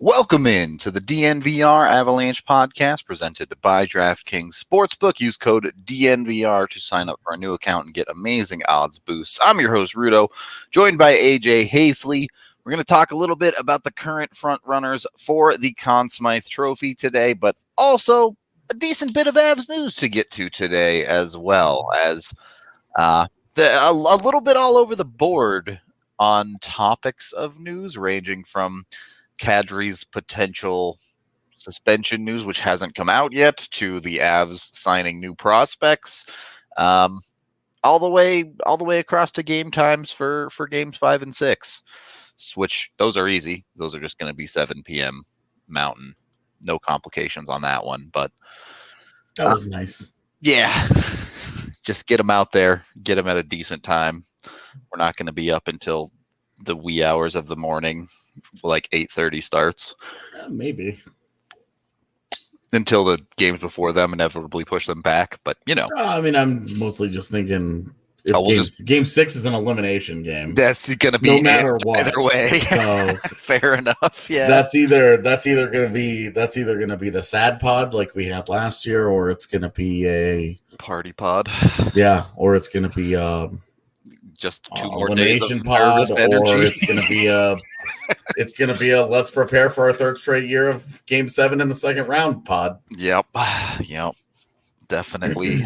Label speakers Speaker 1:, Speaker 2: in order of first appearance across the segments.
Speaker 1: Welcome in to the DNVR Avalanche Podcast presented by DraftKings Sportsbook. Use code DNVR to sign up for a new account and get amazing odds boosts. I'm your host, Rudo, joined by AJ Hayfley. We're going to talk a little bit about the current front runners for the Conn Smythe Trophy today, but also a decent bit of Avs news to get to today, as well as a little bit all over the board on topics of news, ranging from Kadri's potential suspension news, which hasn't come out yet, to the Avs signing new prospects, all the way across to game times for games 5 and 6, which those are easy. Those are just going to be 7 p.m. Mountain. No complications on that one, but
Speaker 2: that was nice.
Speaker 1: Yeah, just get them out there, get them at a decent time. We're not going to be up until the wee hours of the morning. Like 8:30 starts.
Speaker 2: Maybe.
Speaker 1: Until the games before them inevitably push them back. But, you know.
Speaker 2: I mean, I'm mostly just thinking if game 6 is an elimination game.
Speaker 1: That's going to be
Speaker 2: no matter what.
Speaker 1: Either way.
Speaker 2: So
Speaker 1: fair enough. Yeah.
Speaker 2: That's either going to be the sad pod like we had last year, or it's going to be a
Speaker 1: party pod.
Speaker 2: Yeah, or it's going to be
Speaker 1: just 2 more days of
Speaker 2: pod,
Speaker 1: energy.
Speaker 2: Or it's gonna be a let's prepare for our 3rd straight year of Game 7 in the second round pod.
Speaker 1: Yep. Definitely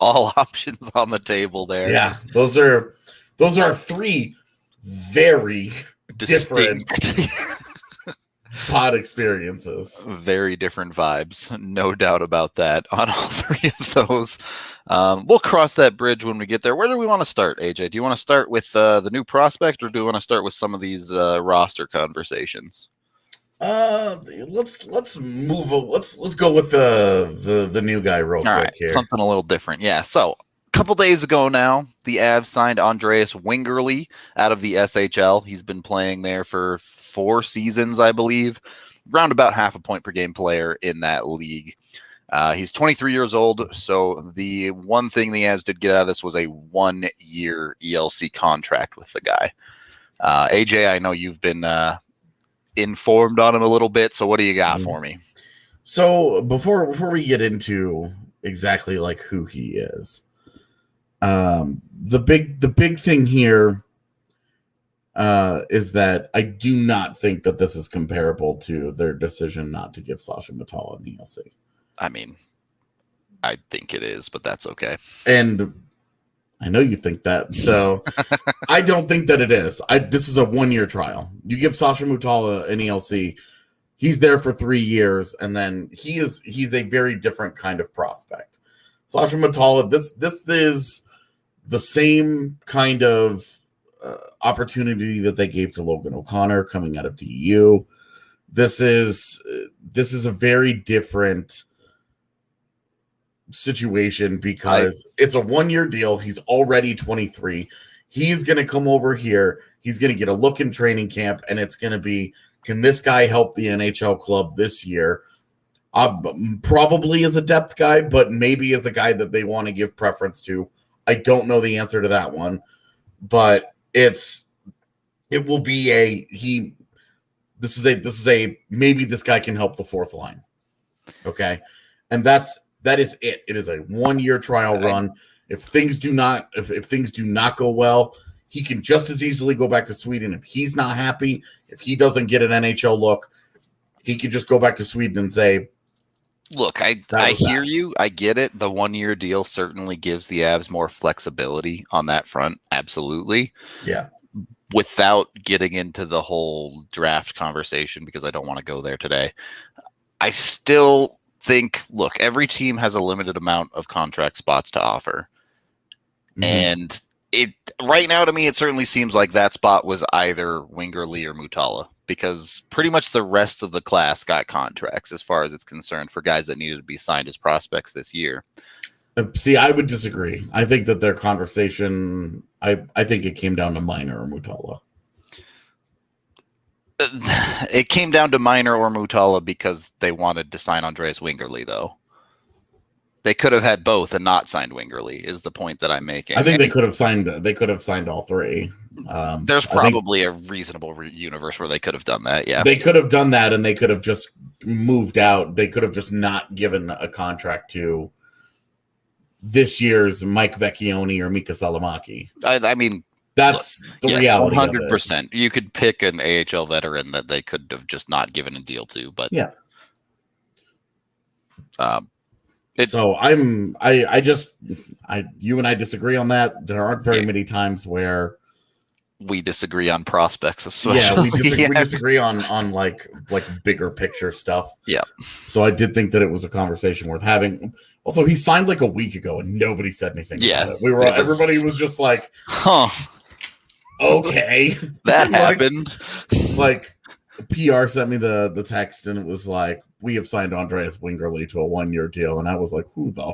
Speaker 1: all options on the table there.
Speaker 2: Yeah, those are 3 very
Speaker 1: distinct
Speaker 2: different pod experiences.
Speaker 1: Very different vibes, no doubt about that on all 3 of those. We'll cross that bridge when we get there. Where do we want to start, AJ? Do you want to start with the new prospect, or do you want to start with some of these roster conversations?
Speaker 2: Let's move. Let's go with the new guy real quick here.
Speaker 1: Something a little different. Yeah. So a couple days ago now, the Avs signed Andreas Wingerli out of the SHL. He's been playing there for 4 seasons, I believe. Round about half a point per game player in that league. He's 23 years old, so the one thing the Avs did get out of this was a 1-year ELC contract with the guy. AJ, I know you've been informed on him a little bit, so what do you got for me?
Speaker 2: So before we get into exactly like who he is, the big thing here is that I do not think that this is comparable to their decision not to give Sasha Matala an ELC.
Speaker 1: I mean, I think it is, but that's okay.
Speaker 2: And I know you think that, so I don't think that it is. This is a 1-year trial. You give Sasha Matala an ELC, he's there for 3 years, and then he's a very different kind of prospect. Sasha Matala, this is the same kind of opportunity that they gave to Logan OConnor coming out of DU. This is a very different situation because it's a 1-year deal. He's already 23. He's going to come over here. He's going to get a look in training camp, and it's going to be, can this guy help the NHL club this year? Probably as a depth guy, but maybe as a guy that they want to give preference to. I don't know the answer to that one, but it will be this is a maybe this guy can help the 4th line. Okay. And that is it. It is a 1-year trial run. If things do not go well, he can just as easily go back to Sweden. If he's not happy, if he doesn't get an NHL look, he could just go back to Sweden and say,
Speaker 1: look, I hear you. I get it. The 1-year deal certainly gives the Avs more flexibility on that front. Absolutely.
Speaker 2: Yeah.
Speaker 1: Without getting into the whole draft conversation, because I don't want to go there today, I still think, look, every team has a limited amount of contract spots to offer. Mm-hmm. And it right now, to me, it certainly seems like that spot was either Wingerli or Matala, because pretty much the rest of the class got contracts as far as it's concerned for guys that needed to be signed as prospects this year.
Speaker 2: See, I would disagree. I think that their conversation, I think it came down to Minor or Matala.
Speaker 1: It came down to Minor or Matala because they wanted to sign Andreas Wingerli, though. They could have had both and not signed Wingerly. Is the point that I'm making?
Speaker 2: I think they could have signed. They could have signed all three.
Speaker 1: There's probably a reasonable universe where they could have done that. Yeah,
Speaker 2: they could have done that, and they could have just moved out. They could have just not given a contract to this year's Mike Vecchione or Mika Salomaki.
Speaker 1: I mean,
Speaker 2: that's the reality.
Speaker 1: 100%. You could pick an AHL veteran that they could have just not given a deal to, but
Speaker 2: yeah.
Speaker 1: So
Speaker 2: you and I disagree on that. There aren't very many times where
Speaker 1: we disagree on prospects, especially.
Speaker 2: Yeah, we disagree on like bigger picture stuff.
Speaker 1: Yeah.
Speaker 2: So I did think that it was a conversation worth having. Also, he signed like a week ago and nobody said anything.
Speaker 1: Yeah.
Speaker 2: About it. Everybody was just like,
Speaker 1: huh.
Speaker 2: Okay.
Speaker 1: That happened.
Speaker 2: Like PR sent me the text and it was like, we have signed Andreas Wingerly to a 1-year deal. And I was like, who the I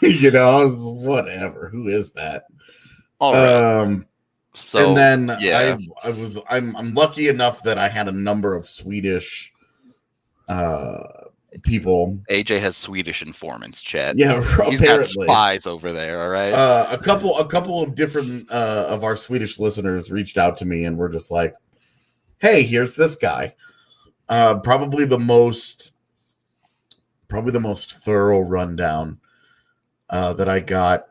Speaker 2: was whatever. Who is that?
Speaker 1: All right. So
Speaker 2: and then yeah. I'm lucky enough that I had a number of Swedish people.
Speaker 1: AJ has Swedish informants, chat.
Speaker 2: Yeah,
Speaker 1: he's got spies over there. All right.
Speaker 2: A couple of different of our Swedish listeners reached out to me and were just like, "Hey, here's this guy." Probably the most thorough rundown that I got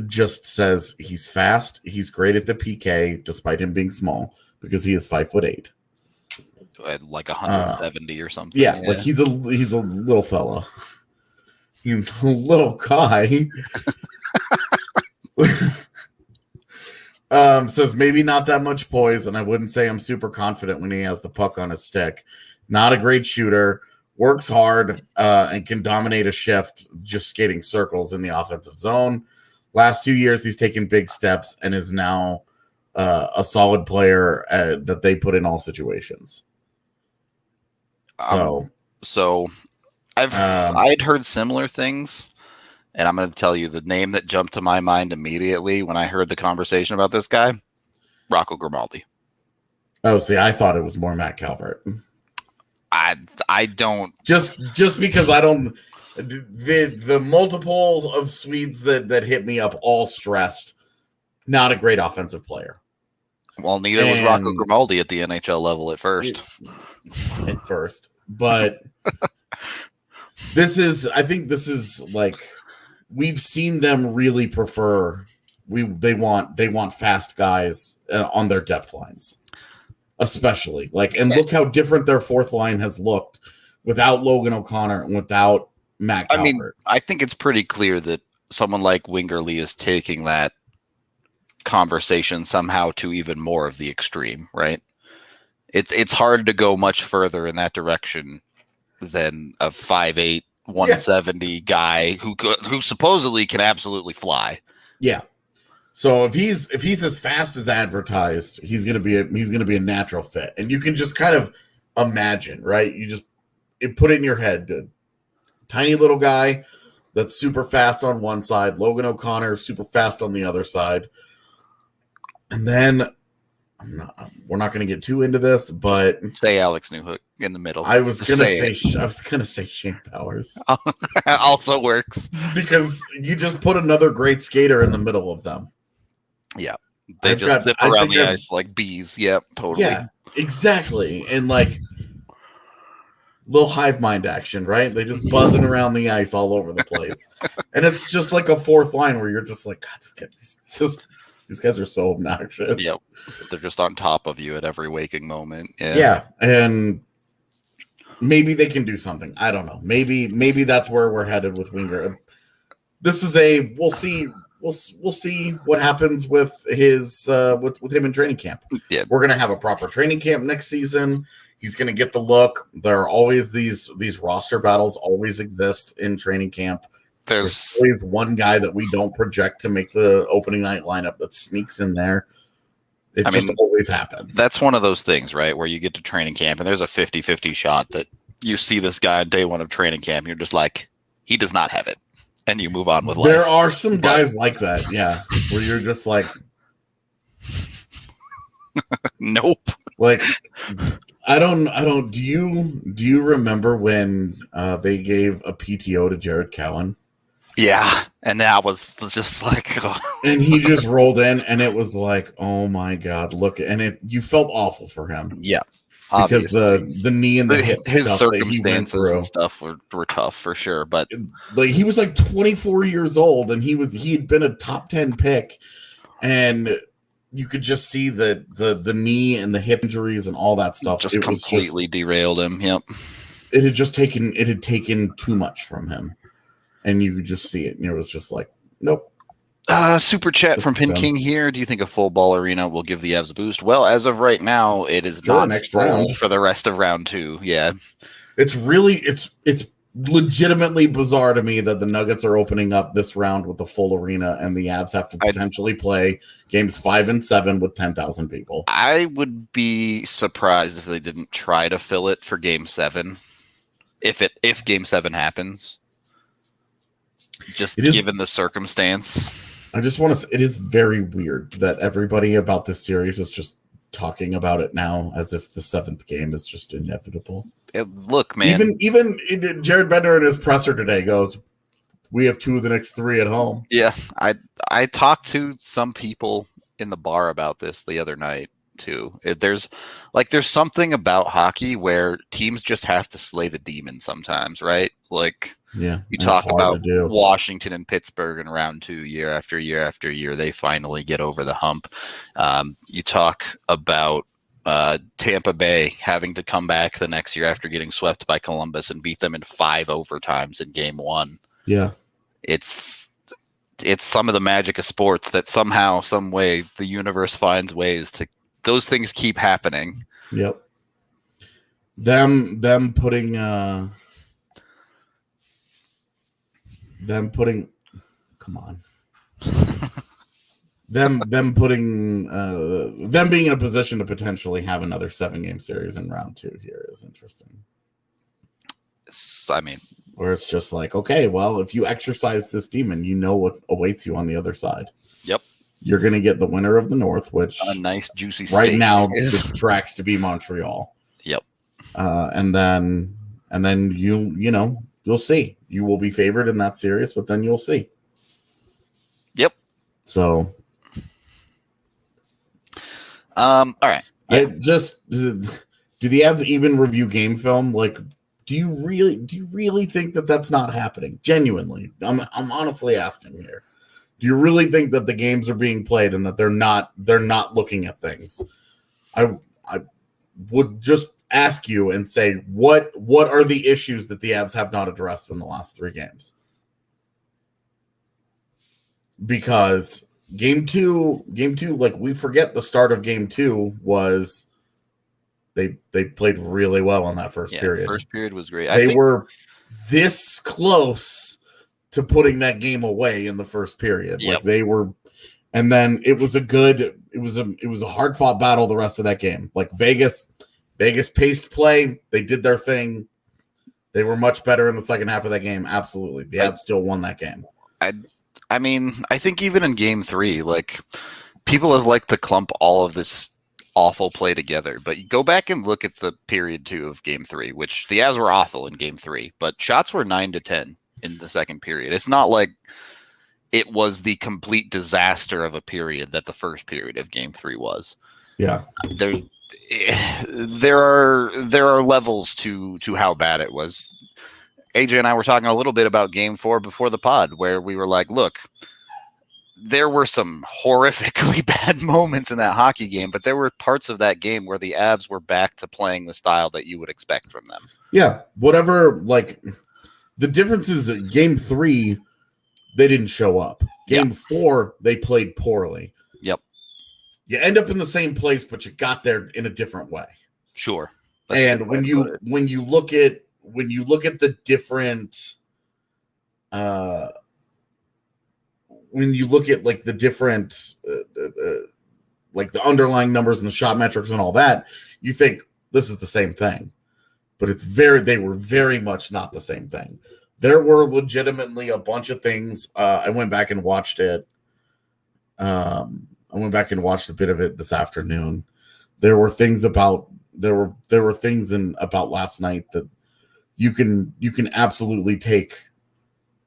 Speaker 2: just says he's fast. He's great at the PK, despite him being small, because he is 5'8".
Speaker 1: Like 170 or something.
Speaker 2: Yeah, like he's a little fella. He's a little guy. Says maybe not that much poise, and I wouldn't say I'm super confident when he has the puck on his stick. Not a great shooter, works hard, and can dominate a shift just skating circles in the offensive zone. Last 2 years, he's taken big steps and is now a solid player that they put in all situations.
Speaker 1: So I'd heard similar things, and I'm going to tell you the name that jumped to my mind immediately when I heard the conversation about this guy, Rocco Grimaldi.
Speaker 2: Oh, see, I thought it was more Matt Calvert.
Speaker 1: I don't
Speaker 2: just because I don't. The multiples of Swedes that hit me up all stressed. Not a great offensive player.
Speaker 1: Well, neither was Rocco Grimaldi at the NHL level at first.
Speaker 2: But I think this is like we've seen them really prefer. They want fast guys on their depth lines, especially and look how different their fourth line has looked without Logan OConnor and without Matt Calvert.
Speaker 1: I mean, I think it's pretty clear that someone like Wingerly is taking that conversation somehow to even more of the extreme, right? It's hard to go much further in that direction than a 5'8", 170 guy who supposedly can absolutely fly.
Speaker 2: Yeah. So if he's as fast as advertised, he's gonna be a natural fit, and you can just kind of imagine, right? You put it in your head. Tiny little guy that's super fast on one side. Logan OConnor super fast on the other side. And then we're not going to get too into this, but
Speaker 1: say Alex Newhook in the middle.
Speaker 2: I was going to say Shane Powers.
Speaker 1: Also works
Speaker 2: because you just put another great skater in the middle of them.
Speaker 1: Yeah, they zip around the ice like bees. Yep, totally.
Speaker 2: Yeah, exactly, and little hive mind action, right? They just buzzing around the ice all over the place. And it's just like a fourth line where you're just like, God, these guys are so obnoxious.
Speaker 1: Yep. They're just on top of you at every waking moment.
Speaker 2: Yeah. And maybe they can do something. I don't know. Maybe that's where we're headed with Winger. This is we'll see what happens with his with him in training camp.
Speaker 1: Yeah.
Speaker 2: We're gonna have a proper training camp next season. He's going to get the look. There are always these roster battles always exist in training camp. There's always one guy that we don't project to make the opening night lineup that sneaks in there. It always happens.
Speaker 1: That's one of those things, right, where you get to training camp and there's a 50-50 shot that you see this guy on day one of training camp and you're just like, he does not have it. And you move on with life.
Speaker 2: There are some guys like that, yeah, where you're just like,
Speaker 1: nope.
Speaker 2: I don't. Do you remember when they gave a PTO to Jared Cowan?
Speaker 1: Yeah, and that was just like,
Speaker 2: and he just rolled in, and it was like, oh my god, look, and you felt awful for him.
Speaker 1: Yeah,
Speaker 2: because the knee and the hip,
Speaker 1: his
Speaker 2: stuff
Speaker 1: circumstances and stuff were tough for sure. But
Speaker 2: like he was like 24 years old, and he'd been a top 10 pick, and you could just see the knee and the hip injuries and all that stuff
Speaker 1: just completely derailed him. Yep,
Speaker 2: it had taken too much from him. And you could just see it, and it was just like, nope.
Speaker 1: Super chat from Pin King here. Do you think a full ball arena will give the Avs a boost? Well, as of right now, it is not
Speaker 2: next
Speaker 1: full
Speaker 2: round
Speaker 1: for the rest of round 2. Yeah,
Speaker 2: it's legitimately bizarre to me that the Nuggets are opening up this round with a full arena, and the Avs have to potentially play games 5 and 7 with 10,000 people.
Speaker 1: I would be surprised if they didn't try to fill it for Game 7, if Game 7 happens. Just given the circumstance.
Speaker 2: I just want to say, it is very weird that everybody about this series is just talking about it now as if the 7th game is just inevitable.
Speaker 1: Look, man.
Speaker 2: Even Jared Bender in his presser today goes, we have 2 of the next 3 at home.
Speaker 1: Yeah, I talked to some people in the bar about this the other night too. There's something about hockey where teams just have to slay the demon sometimes, right? Like,
Speaker 2: yeah,
Speaker 1: you talk about Washington and Pittsburgh in round 2 year after year after year. They finally get over the hump. You talk about Tampa Bay having to come back the next year after getting swept by Columbus and beat them in 5 overtimes in Game 1.
Speaker 2: Yeah.
Speaker 1: It's some of the magic of sports that somehow, some way, the universe finds ways to. Those things keep happening.
Speaker 2: Yep. Them putting come on. them putting them being in a position to potentially have another 7-game series in round 2 here is interesting.
Speaker 1: I mean,
Speaker 2: where it's just like, okay, well, if you exercise this demon, you know what awaits you on the other side.
Speaker 1: Yep.
Speaker 2: You're going to get the winner of the North, which
Speaker 1: a nice juicy
Speaker 2: right
Speaker 1: steak
Speaker 2: now the tracks to be Montreal.
Speaker 1: Yep.
Speaker 2: And then you'll see. You will be favored in that series, but then you'll see.
Speaker 1: Yep.
Speaker 2: So,
Speaker 1: all right.
Speaker 2: Yeah. Do the Avs even review game film? Like, do you really think that that's not happening? Genuinely, I'm honestly asking here. Do you really think that the games are being played and that they're not looking at things? I would just ask you and say, what are the issues that the Avs have not addressed in the last 3 games? Because game two, like, we forget the start of game 2 was they played really well in that first period.
Speaker 1: First period was great.
Speaker 2: They were this close to putting that game away in the first period.
Speaker 1: Yep.
Speaker 2: Like, they were, and then it was a hard fought battle the rest of that game. Like, Vegas paced play. They did their thing. They were much better in the second half of that game. Absolutely. The Avs still won that game.
Speaker 1: I mean, I think even in game 3, like, people have liked to clump all of this awful play together, but you go back and look at the period 2 of game 3, which the Avs were awful in game 3, but shots were 9-10 in the second period. It's not like it was the complete disaster of a period that the first period of game 3 was.
Speaker 2: Yeah.
Speaker 1: There are levels to how bad it was. AJ and I were talking a little bit about game 4 before the pod, where we were like, look, there were some horrifically bad moments in that hockey game, but there were parts of that game where the Avs were back to playing the style that you would expect from them.
Speaker 2: Yeah, whatever. Like, the difference is that game 3, they didn't show up. Game 4, they played poorly.
Speaker 1: Yep.
Speaker 2: You end up in the same place, but you got there in a different way.
Speaker 1: Sure.
Speaker 2: And when you look at the different, when you look at, like, the different, like, the underlying numbers and the shot metrics and all that, you think this is the same thing. But they were very much not the same thing. There were legitimately a bunch of things. I went back and watched it. I went back and watched a bit of it this afternoon. There were things about there were things about last night that you can absolutely take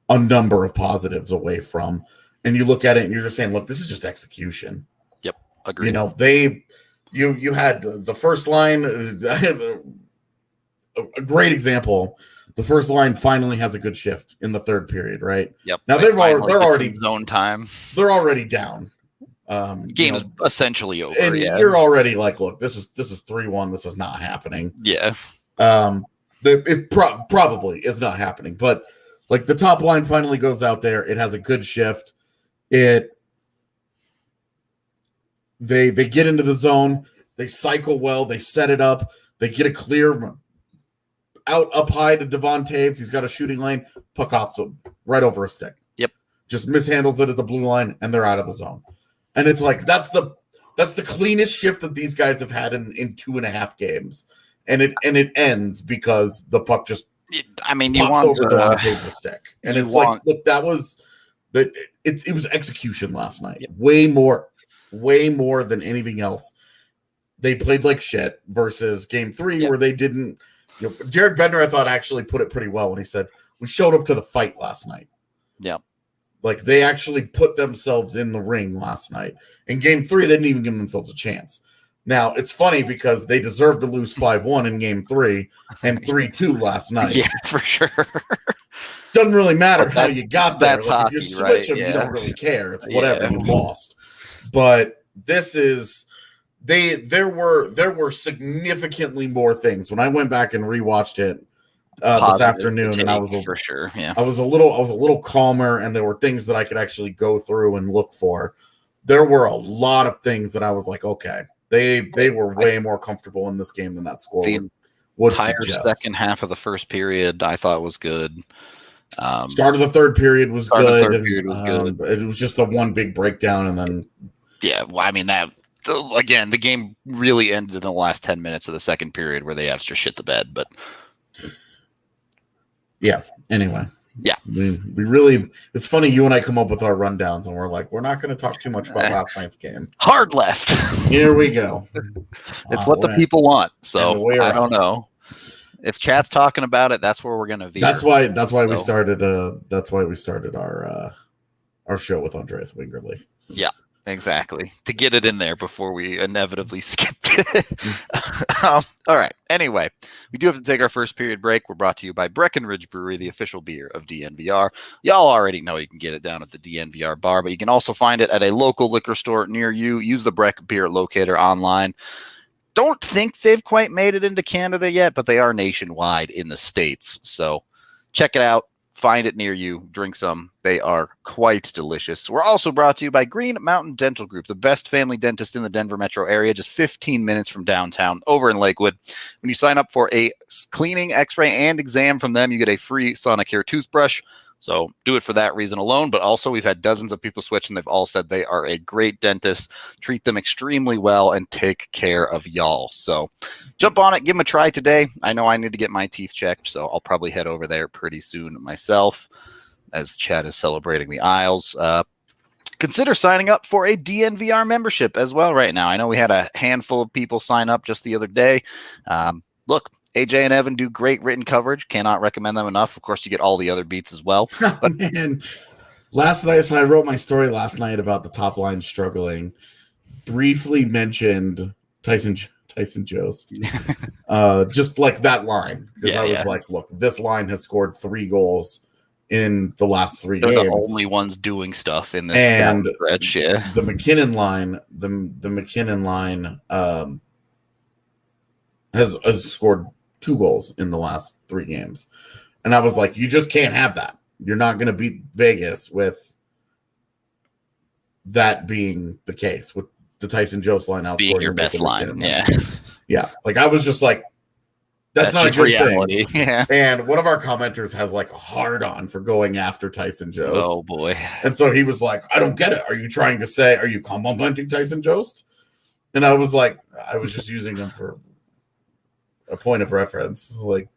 Speaker 2: a number of positives away from, and you look at it and you're just saying, look, this is just execution.
Speaker 1: Yep, agreed.
Speaker 2: You had the first line, a great example. The first line finally has a good shift in the third period, right?
Speaker 1: Yep.
Speaker 2: Now they're already
Speaker 1: zone time.
Speaker 2: They're already down.
Speaker 1: Game's essentially over.
Speaker 2: And you're already like, look, this is 3-1. This is not happening.
Speaker 1: Yeah.
Speaker 2: It probably is not happening, but like the top line finally goes out there. It has a good shift. They get into the zone. They cycle well. They set it up. They get a clear out up high to Devon Taves. He's got a shooting lane. Puck hops him right over a stick.
Speaker 1: Yep.
Speaker 2: Just mishandles it at the blue line, and they're out of the zone. And it's like that's the cleanest shift that these guys have had in 2.5 games. And it ends because the puck just
Speaker 1: you want
Speaker 2: over Devon Taves' stick. And it's like, look, that was that it was execution last night.
Speaker 1: Yep.
Speaker 2: Way more than anything else. They played like shit versus game 3 where they didn't. Jared Bednar, I thought, actually put it pretty well when he said, we showed up to the fight last night.
Speaker 1: Yeah.
Speaker 2: Like they actually put themselves in the ring last night. In game 3, they didn't even give themselves a chance. Now, it's funny because they deserved to lose 5-1 in game 3 and 3-2 last night.
Speaker 1: Yeah, for sure.
Speaker 2: Doesn't really matter how you got there.
Speaker 1: That's hockey,
Speaker 2: if you switch them, you don't really care. It's whatever, you lost. But this is there were significantly more things. When I went back and rewatched it this afternoon, and I was
Speaker 1: for sure. Yeah.
Speaker 2: I was a little calmer, and there were things that I could actually go through and look for. There were a lot of things that I was like, okay, they were way more comfortable in this game than that score would
Speaker 1: entire
Speaker 2: suggest.
Speaker 1: Second half of the first period, I thought was good.
Speaker 2: Start of the third period was good.
Speaker 1: Good.
Speaker 2: It was just the one big breakdown, and then
Speaker 1: the game really ended in the last 10 minutes of the second period where they have to shit the bed. But
Speaker 2: yeah, anyway.
Speaker 1: Yeah.
Speaker 2: We really, it's funny, you and I come up with our rundowns and we're like, we're not going to talk too much about last night's game.
Speaker 1: Hard left.
Speaker 2: Here we go.
Speaker 1: It's what the people want. So I don't know. If chat's talking about it, that's where we're going to veer.
Speaker 2: That's why we started our show with Andreas Wingerly.
Speaker 1: Yeah. Exactly. To get it in there before we inevitably skipped it. All right. Anyway, we do have to take our first period break. We're brought to you by Breckenridge Brewery, the official beer of DNVR. Y'all already know you can get it down at the DNVR bar, but you can also find it at a local liquor store near you. Use the Breck Beer Locator online. Don't think they've quite made it into Canada yet, but they are nationwide in the States. So check it out. Find it near you. Drink some. They are quite delicious. We're also brought to you by Green Mountain Dental Group, the best family dentist in the Denver metro area, just 15 minutes from downtown over in Lakewood. When you sign up for a cleaning, x-ray, and exam from them, you get a free Sonicare toothbrush. So do it for that reason alone. But also, we've had dozens of people switch, and they've all said they are a great dentist, treat them extremely well, and take care of y'all. So jump on it. Give them a try today. I know I need to get my teeth checked, so I'll probably head over there pretty soon myself as Chad is celebrating the Isles. Consider signing up for a DNVR membership as well right now. I know we had a handful of people sign up just the other day. Look, AJ and Evan do great written coverage. Cannot recommend them enough. Of course, you get all the other beats as well. But
Speaker 2: man, last night, so I wrote my story last night about the top line struggling. Briefly mentioned Tyson Jost, just like that line, because I was like, look, this line has scored 3 goals in the last 3 games.
Speaker 1: They're the only ones doing stuff in this stretch. Yeah,
Speaker 2: the MacKinnon line, the MacKinnon line has scored 2 goals in the last 3 games. And I was like, you just can't have that. You're not going to beat Vegas with that being the case, with the Tyson Jost line outscoring
Speaker 1: being your best line. Yeah.
Speaker 2: Yeah. Like I was just like, that's not a good
Speaker 1: reality.
Speaker 2: Thing.
Speaker 1: Yeah.
Speaker 2: And one of our commenters has like a hard on for going after Tyson Jost.
Speaker 1: Oh boy.
Speaker 2: And so he was like, I don't get it. Are you complimenting Tyson Jost? And I was like, I was just using him for a point of reference. Like,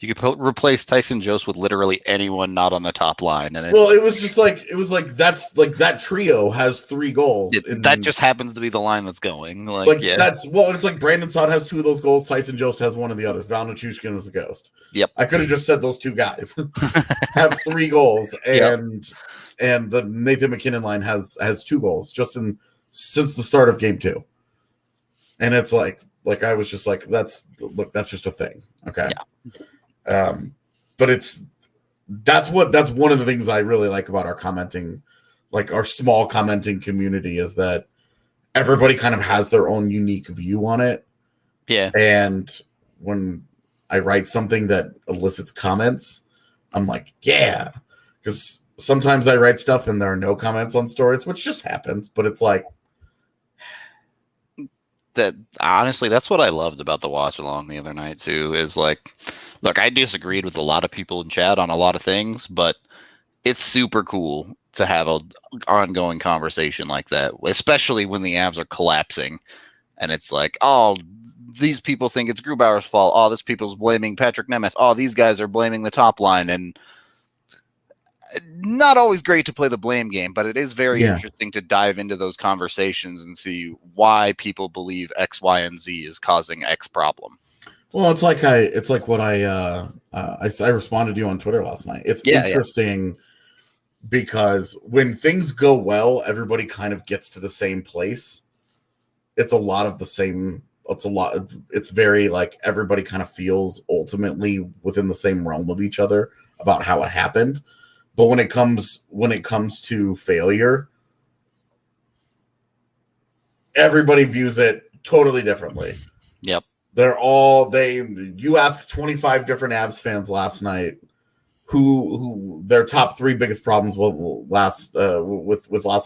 Speaker 1: You could replace Tyson Jost with literally anyone not on the top line, and
Speaker 2: it was like that's like that trio has 3 goals.
Speaker 1: That just happens to be the line that's going.
Speaker 2: It's like Brandon Saad has 2 of those goals. Tyson Jost has 1 of the others. Val Nichushkin is a ghost.
Speaker 1: Yep.
Speaker 2: I could have just said those 2 guys have 3 goals, and the Nathan MacKinnon line has 2 goals since the start of game 2. And it's like I was just like, that's just a thing. Okay. Yeah. But that's one of the things I really like about our commenting, like our small commenting community, is that everybody kind of has their own unique view on it.
Speaker 1: Yeah.
Speaker 2: And when I write something that elicits comments, I'm like, yeah, because sometimes I write stuff and there are no comments on stories, which just happens, but it's like,
Speaker 1: that honestly, that's what I loved about the watch along the other night too, is like, look, I disagreed with a lot of people in chat on a lot of things, but it's super cool to have an ongoing conversation like that, especially when the Avs are collapsing and it's like, oh, these people think it's Grubauer's fault. Oh, this people's blaming Patrick Nemeth. Oh, these guys are blaming the top line. And not always great to play the blame game, but it is very interesting to dive into those conversations and see why people believe X, Y, and Z is causing X problem.
Speaker 2: Well, it's like what I responded to you on Twitter last night. It's interesting because when things go well, everybody kind of gets to the same place. It's a lot of the same. It's very like everybody kind of feels ultimately within the same realm of each other about how it happened. But when it comes to failure, everybody views it totally differently.
Speaker 1: Yep.
Speaker 2: You ask 25 different Avs fans last night who their top 3 biggest problems with last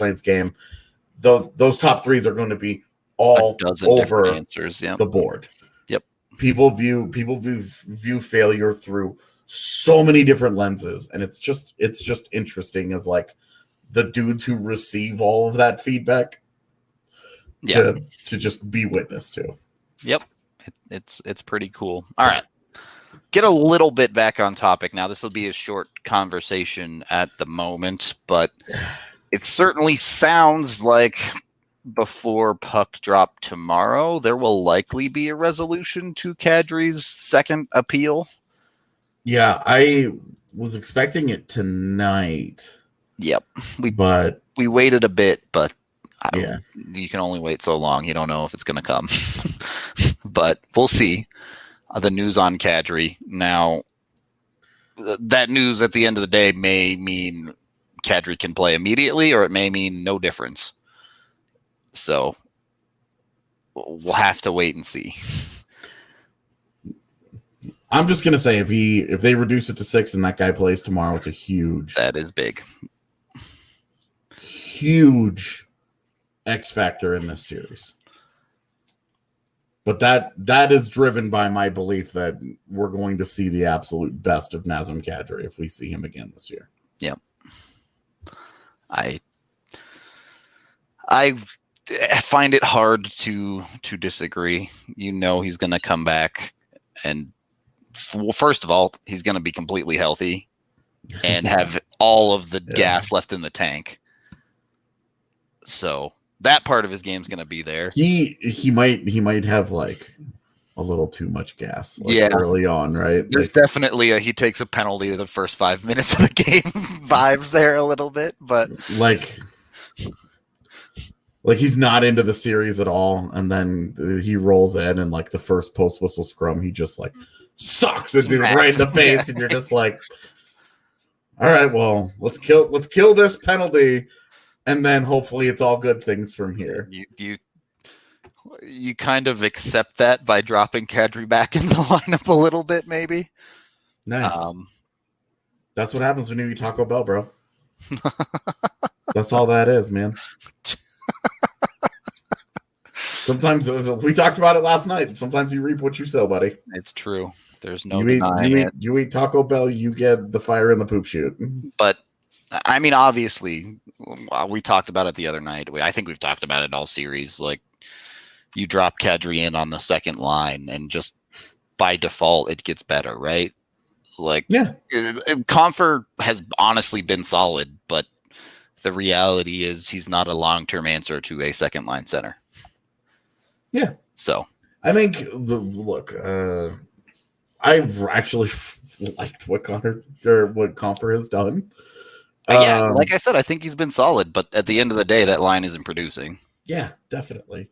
Speaker 2: night's game. Those top 3s are going to be all over
Speaker 1: answers,
Speaker 2: the board.
Speaker 1: Yep.
Speaker 2: People view failure through so many different lenses, and it's just interesting as like the dudes who receive all of that feedback to just be witness to.
Speaker 1: Yep. It's pretty cool. All right. Get a little bit back on topic now. This will be a short conversation at the moment, but it certainly sounds like before puck drop tomorrow, there will likely be a resolution to Kadri's second appeal. Yeah,
Speaker 2: I was expecting it tonight.
Speaker 1: Yep. We waited a bit, but you can only wait so long. You don't know if it's going to come. But we'll see. The news on Kadri. Now, that news at the end of the day may mean Kadri can play immediately, or it may mean no difference. So we'll have to wait and see.
Speaker 2: I'm just gonna say if they reduce it to 6 and that guy plays tomorrow, it's a huge.
Speaker 1: That is big.
Speaker 2: Huge X factor in this series. But that is driven by my belief that we're going to see the absolute best of Nazem Kadri if we see him again this year.
Speaker 1: Yep. I find it hard to disagree. You know he's going to come back, and first of all, he's going to be completely healthy and have all of the gas left in the tank. So that part of his game is going to be there.
Speaker 2: He might have like a little too much gas early on, right?
Speaker 1: There's definitely he takes a penalty the first 5 minutes of the game vibes there a little bit, but
Speaker 2: like he's not into the series at all, and then he rolls in and like the first post whistle scrum, he just like sucks a dude right in the face, and you're just like, all right, well, let's kill this penalty. And then hopefully it's all good things from here.
Speaker 1: You kind of accept that by dropping Kadri back in the lineup a little bit, maybe.
Speaker 2: Nice. That's what happens when you eat Taco Bell, bro. That's all that is, man. Sometimes we talked about it last night. Sometimes you reap what you sow, buddy.
Speaker 1: It's true. There's no denying it.
Speaker 2: You eat Taco Bell, you get the fire in the poop chute.
Speaker 1: But I mean, obviously, we talked about it the other night. I think we've talked about it all series. Like, you drop Kadri in on the second line, and just by default, it gets better, right? Like,
Speaker 2: yeah,
Speaker 1: Confer has honestly been solid, but the reality is he's not a long-term answer to a second-line center.
Speaker 2: Yeah.
Speaker 1: So
Speaker 2: I think I've actually liked what Confer has done.
Speaker 1: Yeah, like I said, I think he's been solid, but at the end of the day, that line isn't producing.
Speaker 2: Yeah, definitely.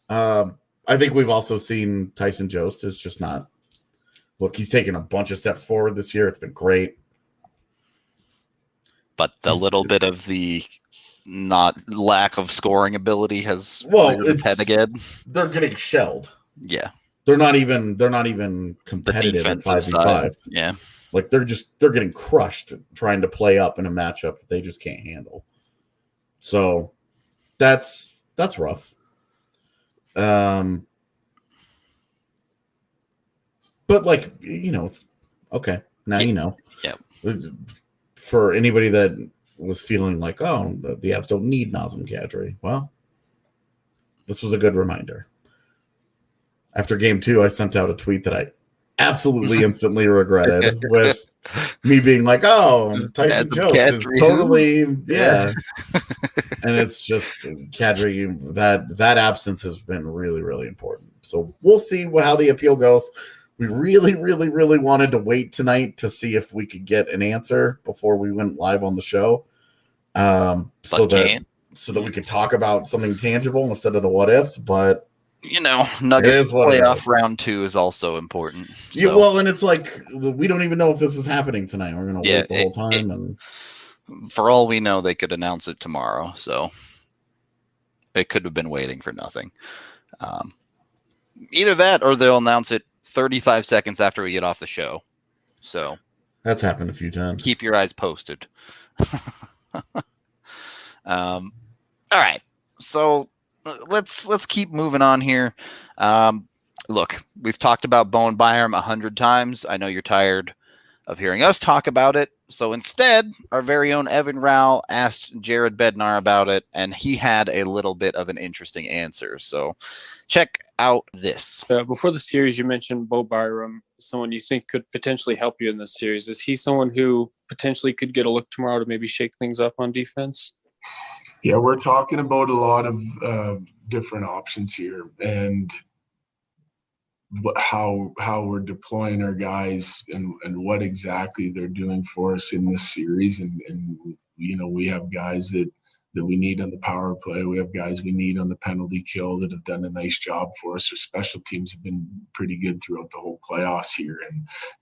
Speaker 2: I think we've also seen Tyson Jost is just not. Look, he's taken a bunch of steps forward this year. It's been great.
Speaker 1: But the little bit of the lack of scoring ability has reared its head again.
Speaker 2: They're getting shelled.
Speaker 1: Yeah.
Speaker 2: They're not even competitive at 5v5.
Speaker 1: Yeah.
Speaker 2: Like they're getting crushed trying to play up in a matchup that they just can't handle. So that's rough. But like, it's okay. Now you know.
Speaker 1: Yeah.
Speaker 2: For anybody that was feeling like, oh, the Avs don't need Nazem Kadri. Well, this was a good reminder. After game 2, I sent out a tweet that I absolutely instantly regretted with me being like, oh, Tyson Jost is totally, yeah. And it's just Kadri, that absence has been really, really important. So we'll see how the appeal goes. We really, really, really wanted to wait tonight to see if we could get an answer before we went live on the show. So that we could talk about something tangible instead of the what ifs, but
Speaker 1: Nuggets playoff round 2 is also important. So.
Speaker 2: Yeah, well, and it's like we don't even know if this is happening tonight. We're going to wait the whole time. And
Speaker 1: for all we know, they could announce it tomorrow. So it could have been waiting for nothing. Either that or they'll announce it 35 seconds after we get off the show. So
Speaker 2: that's happened a few times.
Speaker 1: Keep your eyes posted. All right. So let's keep moving on here. Look, we've talked about Bowen Byram 100 times. I know you're tired of hearing us talk about it. So instead, our very own Evan Rao asked Jared Bednar about it, and he had a little bit of an interesting answer. So check out this.
Speaker 3: Before the series, you mentioned Bo Byram, someone you think could potentially help you in this series. Is he someone who potentially could get a look tomorrow to maybe shake things up on defense?
Speaker 4: Yeah, we're talking about a lot of different options here, and how we're deploying our guys and what exactly they're doing for us in this series. And we have guys that we need on the power play. We have guys we need on the penalty kill that have done a nice job for us. Our special teams have been pretty good throughout the whole playoffs here.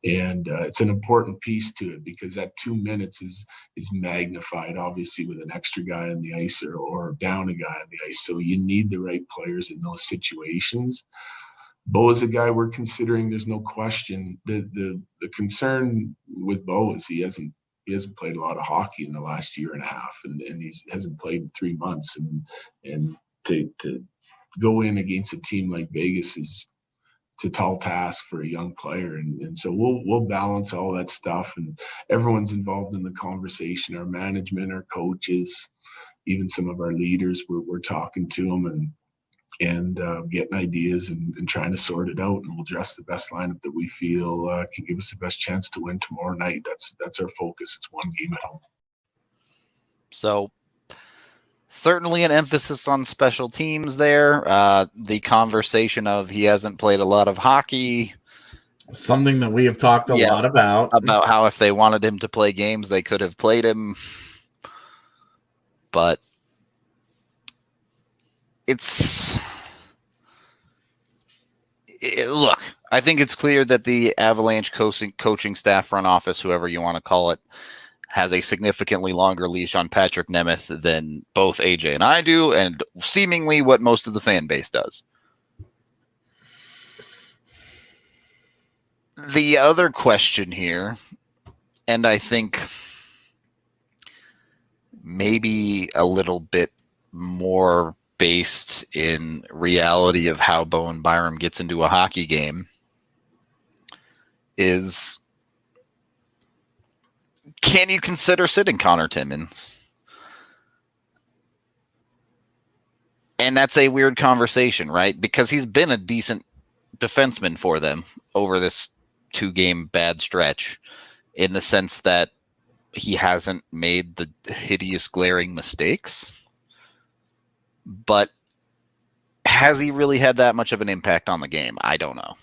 Speaker 4: And it's an important piece to it because that 2 minutes is magnified, obviously, with an extra guy on the ice or down a guy on the ice. So you need the right players in those situations. Bo is a guy we're considering. There's no question. The concern with Bo is he hasn't played a lot of hockey in the last year and a half, and he hasn't played in 3 months. And to go in against a team like Vegas it's a tall task for a young player. And so we'll balance all that stuff, and everyone's involved in the conversation. Our management, our coaches, even some of our leaders. We're talking to them and getting ideas and trying to sort it out, and we'll dress the best lineup that we feel can give us the best chance to win tomorrow night. That's our focus. It's one game at home.
Speaker 1: So certainly an emphasis on special teams there. The conversation of he hasn't played a lot of hockey.
Speaker 2: Something that we have talked a lot about
Speaker 1: how if they wanted him to play games, they could have played him. But look, I think it's clear that the Avalanche coaching staff, front office, whoever you want to call it, has a significantly longer leash on Patrick Nemeth than both AJ and I do, and seemingly what most of the fan base does. The other question here, and I think maybe a little bit more based in reality of how Bowen Byram gets into a hockey game, is can you consider sitting Connor Timmons? And that's a weird conversation, right? Because he's been a decent defenseman for them over this 2-game bad stretch in the sense that he hasn't made the hideous glaring mistakes. But has he really had that much of an impact on the game? I don't know.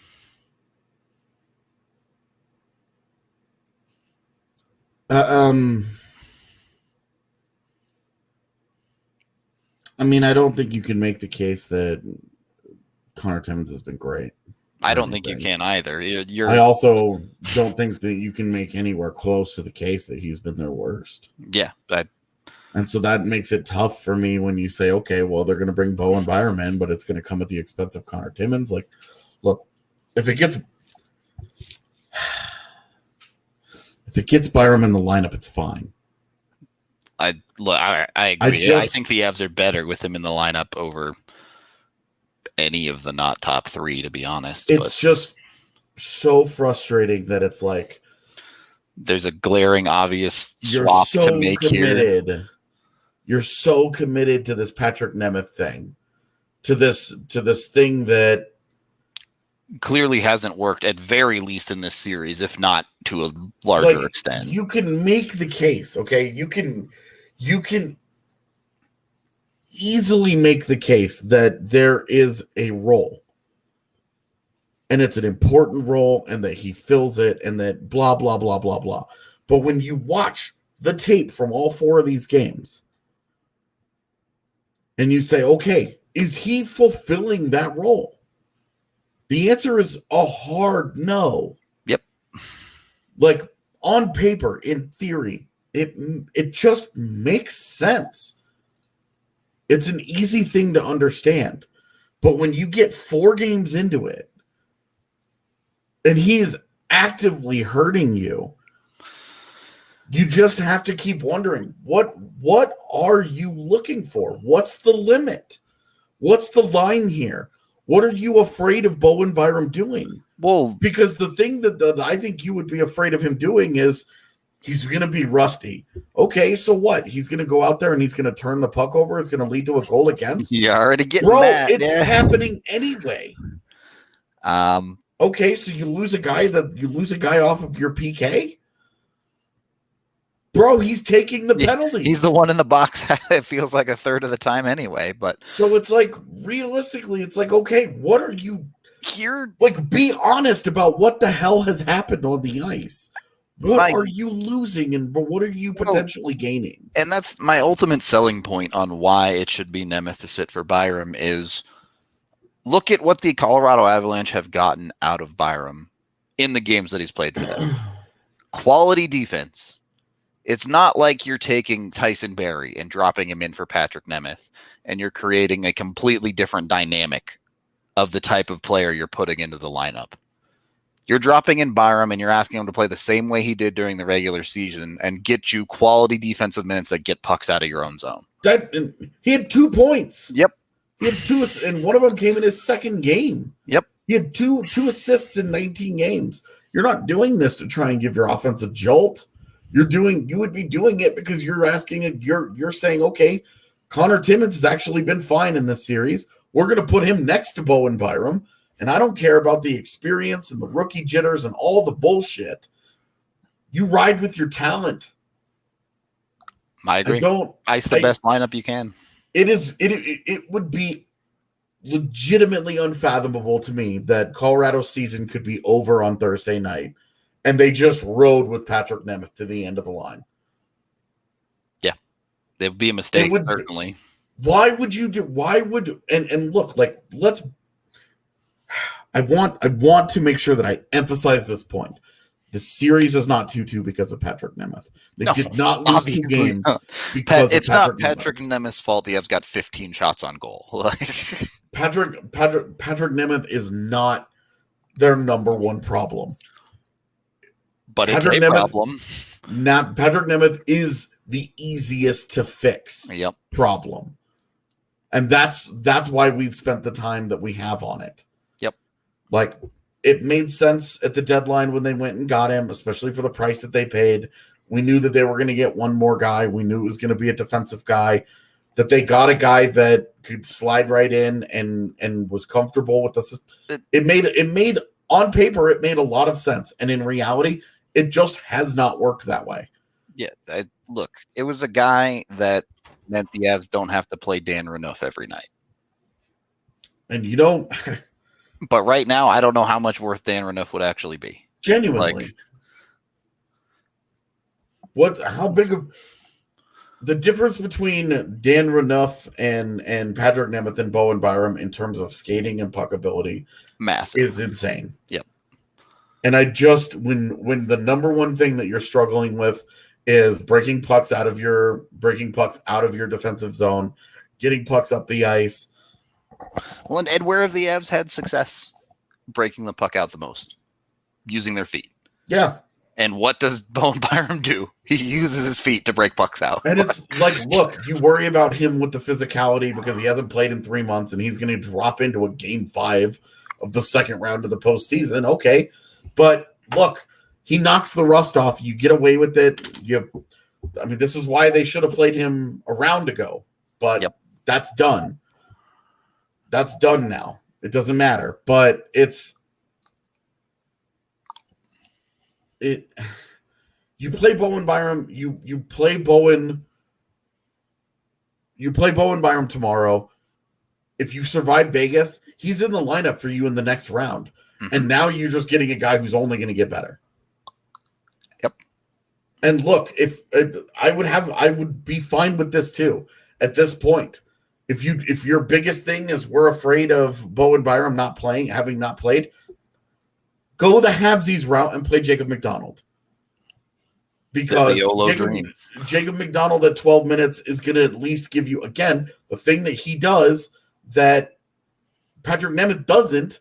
Speaker 2: I mean, I don't think you can make the case that Connor Timmons has been great.
Speaker 1: I don't think you can either.
Speaker 2: I also don't think that you can make anywhere close to the case that he's been their worst.
Speaker 1: Yeah.
Speaker 2: And so that makes it tough for me when you say, okay, well, they're going to bring Bowen Byram in, but it's going to come at the expense of Connor Timmons. Like, look, if it gets Byram in the lineup, it's fine.
Speaker 1: I agree. I think the Avs are better with him in the lineup over any of the not top 3, to be honest.
Speaker 2: It's just so frustrating that it's like
Speaker 1: there's a glaring, obvious swap to make here.
Speaker 2: You're so committed to this Patrick Nemeth thing, to this thing that
Speaker 1: clearly hasn't worked, at very least in this series, if not to a larger extent.
Speaker 2: You can make the case, okay? You can easily make the case that there is a role, and it's an important role, and that he fills it, and that blah, blah, blah, blah, blah. But when you watch the tape from all 4 of these games, and you say, okay, is he fulfilling that role? The answer is a hard no.
Speaker 1: Yep.
Speaker 2: Like, on paper, in theory, it just makes sense. It's an easy thing to understand. But when you get 4 games into it, and he is actively hurting you, you just have to keep wondering, what are you looking for? What's the limit? What's the line here? What are you afraid of Bowen Byram doing?
Speaker 1: Well,
Speaker 2: because the thing that I think you would be afraid of him doing is he's going to be rusty. Okay, so what? He's going to go out there and he's going to turn the puck over. It's going to lead to a goal against.
Speaker 1: You're already getting
Speaker 2: Bro,
Speaker 1: that.
Speaker 2: It's happening anyway. Okay, so you lose a guy off of your PK? Bro, he's taking the penalties.
Speaker 1: He's the one in the box. It feels like a third of the time anyway. But
Speaker 2: so it's like, realistically, it's like, okay, what are you
Speaker 1: here?
Speaker 2: Like, be honest about what the hell has happened on the ice. What are you losing, and what are you potentially gaining?
Speaker 1: And that's my ultimate selling point on why it should be Nemeth to sit for Byram is look at what the Colorado Avalanche have gotten out of Byram in the games that he's played for them. Quality defense. It's not like you're taking Tyson Barrie and dropping him in for Patrick Nemeth, and you're creating a completely different dynamic of the type of player you're putting into the lineup. You're dropping in Byram and you're asking him to play the same way he did during the regular season and get you quality defensive minutes that get pucks out of your own zone.
Speaker 2: He had 2 points.
Speaker 1: Yep.
Speaker 2: He had 2, and one of them came in his second game.
Speaker 1: Yep.
Speaker 2: He had two assists in 19 games. You're not doing this to try and give your offense a jolt. You would be doing it because you're saying, okay, Connor Timmons has actually been fine in this series. We're going to put him next to Bowen Byram, and I don't care about the experience and the rookie jitters and all the bullshit. You ride with your talent.
Speaker 1: I agree. Ice the best lineup you can.
Speaker 2: It would be legitimately unfathomable to me that Colorado's season could be over on Thursday night, and they just rode with Patrick Nemeth to the end of the line.
Speaker 1: Yeah, it would be a mistake, certainly.
Speaker 2: Why would you do? Why would and look, like, let's. I want to make sure that I emphasize this point. The series is not 2-2 because of Patrick Nemeth. They did not lose 2 games because
Speaker 1: it's not Patrick Nemeth's fault. The Avs got 15 shots on goal.
Speaker 2: Patrick Nemeth is not their number one problem.
Speaker 1: But it's a problem.
Speaker 2: Patrick Nemeth is the easiest to fix problem. And that's why we've spent the time that we have on it.
Speaker 1: Yep.
Speaker 2: Like, it made sense at the deadline when they went and got him, especially for the price that they paid. We knew that they were going to get one more guy. We knew it was going to be a defensive guy, that they got a guy that could slide right in and was comfortable with this. It made on paper, it made a lot of sense. And in reality, it just has not worked that way.
Speaker 1: Yeah. Look, it was a guy that meant the Avs don't have to play Dan Renouf every night.
Speaker 2: And
Speaker 1: but right now, I don't know how much worth Dan Renouf would actually be.
Speaker 2: Genuinely. How big of the difference between Dan Renouf and Patrick Nemeth and Bowen Byram in terms of skating and puck ability
Speaker 1: massive
Speaker 2: is insane.
Speaker 1: Yep.
Speaker 2: And I just when the number one thing that you're struggling with is breaking pucks out of your defensive zone, getting pucks up the ice.
Speaker 1: Well, and where have the Avs had success breaking the puck out the most? Using their feet.
Speaker 2: Yeah.
Speaker 1: And what does Bowen Byram do? He uses his feet to break pucks out.
Speaker 2: And it's like, look, you worry about him with the physicality because he hasn't played in 3 months and he's going to drop into a game 5 of the second round of the postseason. Okay. But look, he knocks the rust off. You get away with it. This is why they should have played him a round ago. But That's done. That's done now. It doesn't matter. But you play Bowen Byram, you play Bowen Byram tomorrow. If you survive Vegas, he's in the lineup for you in the next round. Mm-hmm. And now you're just getting a guy who's only going to get better.
Speaker 1: Yep.
Speaker 2: And look, if I would be fine with this too at this point. If your biggest thing is we're afraid of Bowen Byram having not played, go the halvesies route and play Jacob McDonald. Because Jacob McDonald at 12 minutes is going to at least give you, again, the thing that he does that Patrick Nemeth doesn't.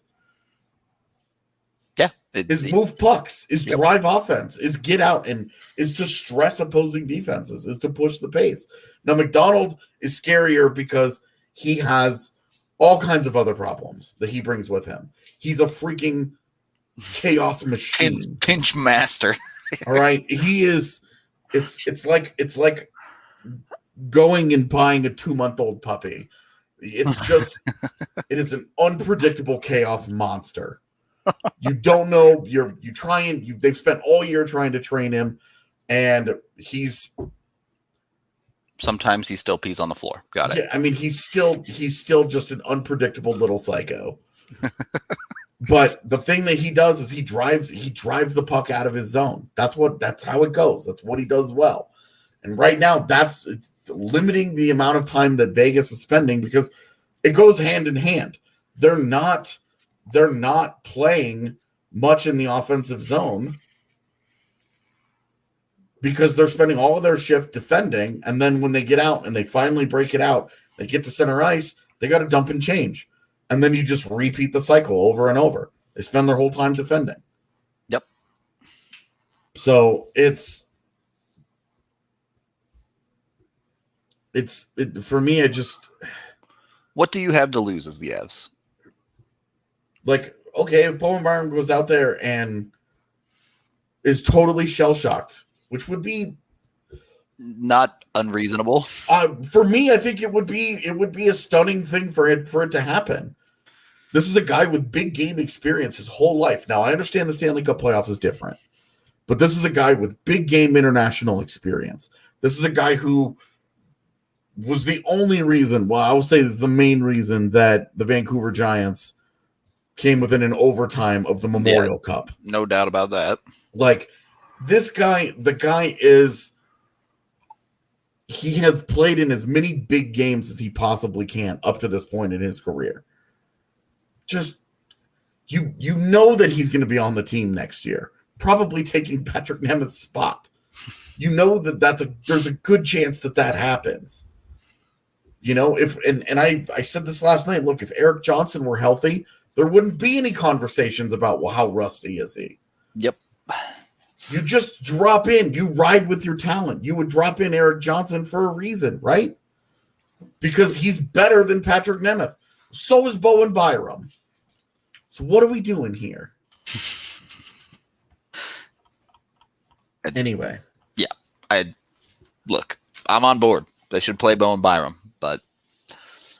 Speaker 1: Yeah.
Speaker 2: Is move pucks, is drive offense, is get out, and is to stress opposing defenses, is to push the pace. Now, McDonald is scarier because he has all kinds of other problems that he brings with him. He's a freaking chaos machine.
Speaker 1: Pinch master.
Speaker 2: All right. He is it's like going and buying a 2-month-old puppy. It's just it is an unpredictable chaos monster. You don't know, they've spent all year trying to train him, and
Speaker 1: sometimes he still pees on the floor. Got it.
Speaker 2: Yeah, he's still just an unpredictable little psycho. But the thing that he does is he drives the puck out of his zone. That's how it goes. That's what he does well. And right now, that's limiting the amount of time that Vegas is spending because it goes hand in hand. They're not playing much in the offensive zone because they're spending all of their shift defending. And then when they get out and they finally break it out, they get to center ice, they got to dump and change. And then you just repeat the cycle over and over. They spend their whole time defending.
Speaker 1: Yep.
Speaker 2: So for me,
Speaker 1: what do you have to lose as the Avs?
Speaker 2: Like, okay, if Bowen Byram goes out there and is totally shell-shocked, which would be
Speaker 1: not unreasonable.
Speaker 2: For me, I think it would be a stunning thing for it to happen. This is a guy with big game experience his whole life. Now, I understand the Stanley Cup playoffs is different, but this is a guy with big game international experience. This is a guy who was the only reason, well, I would say this is the main reason that the Vancouver Giants came within an overtime of the Memorial Cup.
Speaker 1: No doubt about that.
Speaker 2: Like, this guy, he has played in as many big games as he possibly can up to this point in his career. Just, you know that he's going to be on the team next year, probably taking Patrick Nemeth's spot. You know that there's a good chance that happens. You know, I said this last night, look, if Eric Johnson were healthy, there wouldn't be any conversations about, well, how rusty is he?
Speaker 1: Yep.
Speaker 2: You just drop in. You ride with your talent. You would drop in Eric Johnson for a reason, right? Because he's better than Patrick Nemeth. So is Bowen Byram. So what are we doing here? Anyway.
Speaker 1: Yeah. I'm on board. They should play Bowen Byram, but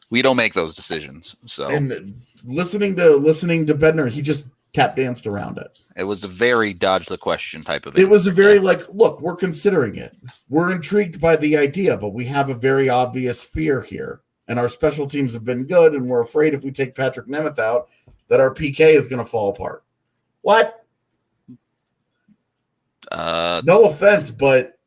Speaker 1: we don't make those decisions. So
Speaker 2: and listening to Bednar, he just tap danced around it.
Speaker 1: It was a very dodge the question type of.
Speaker 2: It was a very look, we're considering it. We're intrigued by the idea, but we have a very obvious fear here. And our special teams have been good, and we're afraid if we take Patrick Nemeth out, that our PK is going to fall apart. What? No offense, but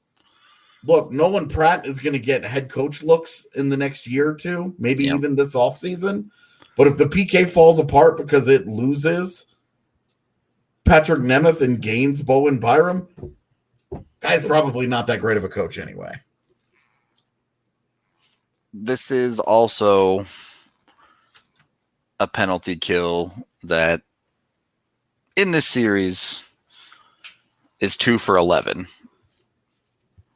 Speaker 2: look, Nolan Pratt is going to get head coach looks in the next year or two, maybe even this offseason. But if the PK falls apart because it loses Patrick Nemeth and gains Bowen Byram, guy's probably not that great of a coach anyway.
Speaker 1: This is also a penalty kill that in this series is 2 for 11,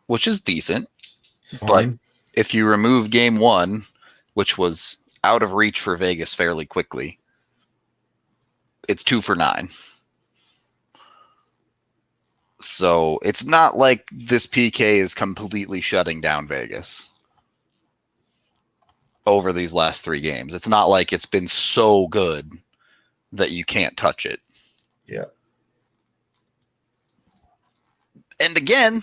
Speaker 1: which is decent. But if you remove game 1, which was out of reach for Vegas fairly quickly, it's 2 for 9. So it's not like this PK is completely shutting down Vegas over these last 3 games. It's not like it's been so good that you can't touch it.
Speaker 2: Yeah.
Speaker 1: And again,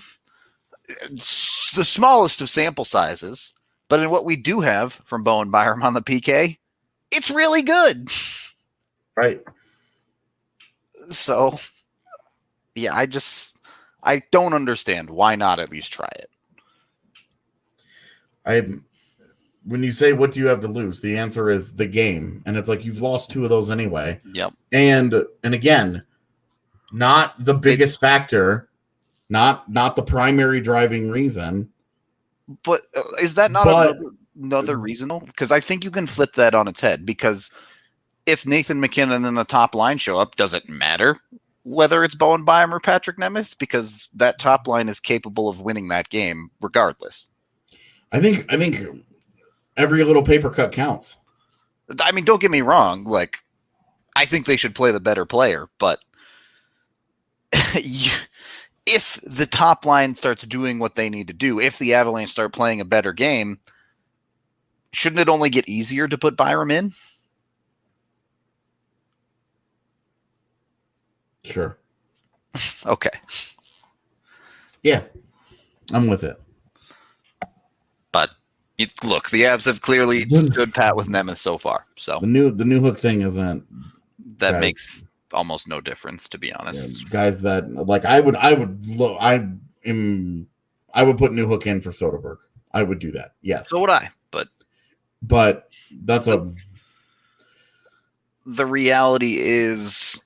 Speaker 1: it's the smallest of sample sizes, but in what we do have from Bowen Byram on the PK, it's really good.
Speaker 2: Right.
Speaker 1: So, yeah, I don't understand why not at least try it.
Speaker 2: When you say what do you have to lose, the answer is the game, and it's like you've lost 2 of those anyway.
Speaker 1: Yep.
Speaker 2: And again, not the biggest factor, not the primary driving reason.
Speaker 1: But is that not another reason? Because I think you can flip that on its head. Because if Nathan MacKinnon and the top line show up, does it matter whether it's Bowen Byram or Patrick Nemeth? Because that top line is capable of winning that game regardless.
Speaker 2: I think every little paper cut counts.
Speaker 1: I mean, don't get me wrong. Like, I think they should play the better player, but if the top line starts doing what they need to do, if the Avalanche start playing a better game, shouldn't it only get easier to put Byram in?
Speaker 2: Sure.
Speaker 1: Okay.
Speaker 2: Yeah, I'm with it.
Speaker 1: But look, the Avs have clearly stood pat with Nemeth so far. So
Speaker 2: the new hook thing isn't
Speaker 1: that makes almost no difference, to be honest.
Speaker 2: Yeah, guys that like I would put new hook in for Soderberg. I would do that. Yes.
Speaker 1: So would I. But
Speaker 2: that's
Speaker 1: the reality is,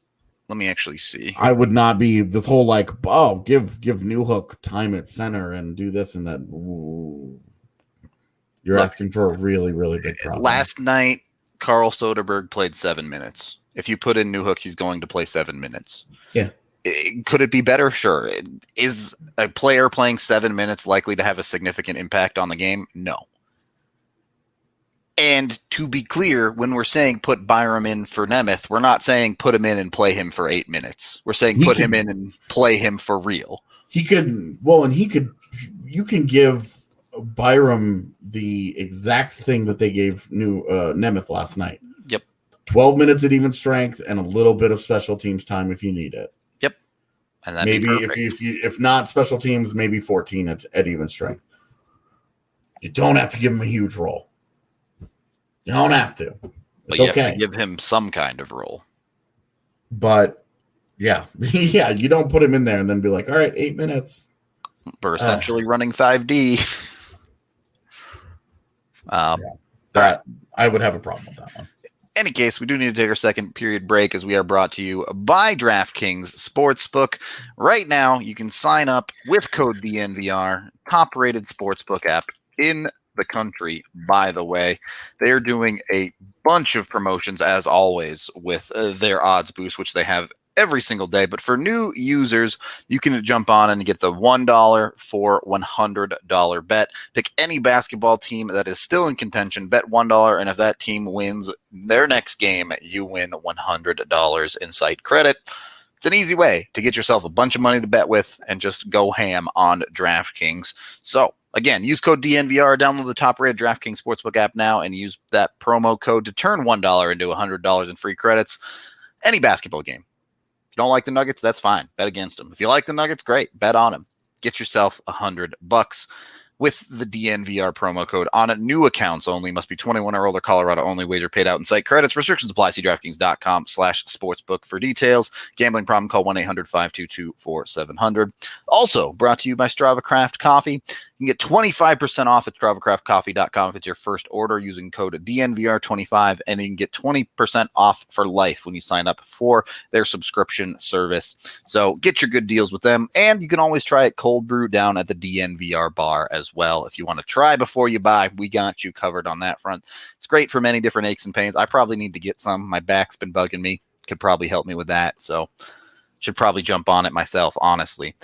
Speaker 1: let me actually see.
Speaker 2: I would not be this whole give new hook time at center and do this and that. Ooh. You're asking for a really, really big problem.
Speaker 1: Last night, Carl Soderberg played 7 minutes. If you put in Newhook, he's going to play 7 minutes.
Speaker 2: Yeah.
Speaker 1: Could it be better? Sure. Is a player playing 7 minutes likely to have a significant impact on the game? No. And to be clear, when we're saying put Byram in for Nemeth, we're not saying put him in and play him for 8 minutes. We're saying him in and play him for real.
Speaker 2: You can give Byram the exact thing that they gave Nemeth last night.
Speaker 1: Yep.
Speaker 2: 12 minutes at even strength and a little bit of special teams time if you need it.
Speaker 1: Yep. And
Speaker 2: maybe if not special teams, maybe 14 at even strength. You don't have to give him a huge role. You don't have to. It's okay.
Speaker 1: Have to give him some kind of role.
Speaker 2: But yeah, you don't put him in there and then be like, all right, 8 minutes.
Speaker 1: We're essentially running 5D.
Speaker 2: That I would have a problem with that one.
Speaker 1: Any case, we do need to take our second period break as we are brought to you by DraftKings Sportsbook. Right now, you can sign up with code DNVR, top-rated sportsbook app in the country, by the way. They're doing a bunch of promotions, as always, with their odds boost, which they have every single day. But for new users, you can jump on and get the $1 for $100 bet. Pick any basketball team that is still in contention, bet $1, and if that team wins their next game, you win $100 in site credit. It's an easy way to get yourself a bunch of money to bet with and just go ham on DraftKings. So again, use code DNVR, download the top-rated DraftKings Sportsbook app now, and use that promo code to turn $1 into $100 in free credits. Any basketball game, you don't like the Nuggets, that's fine. Bet against them. If you like the Nuggets, great. Bet on them. Get yourself $100 with the DNVR promo code on new accounts only. Must be 21 or older, Colorado only. Wager paid out in site credits. Restrictions apply. See DraftKings.com/sportsbook for details. Gambling problem, call 1-800-522-4700. Also brought to you by Strava Craft Coffee. You can get 25% off at StravaCraftCoffee.com if it's your first order using code DNVR25, and you can get 20% off for life when you sign up for their subscription service. So get your good deals with them, and you can always try it cold brew down at the DNVR bar as well. If you want to try before you buy, we got you covered on that front. It's great for many different aches and pains. I probably need to get some. My back's been bugging me. Could probably help me with that, so should probably jump on it myself, honestly.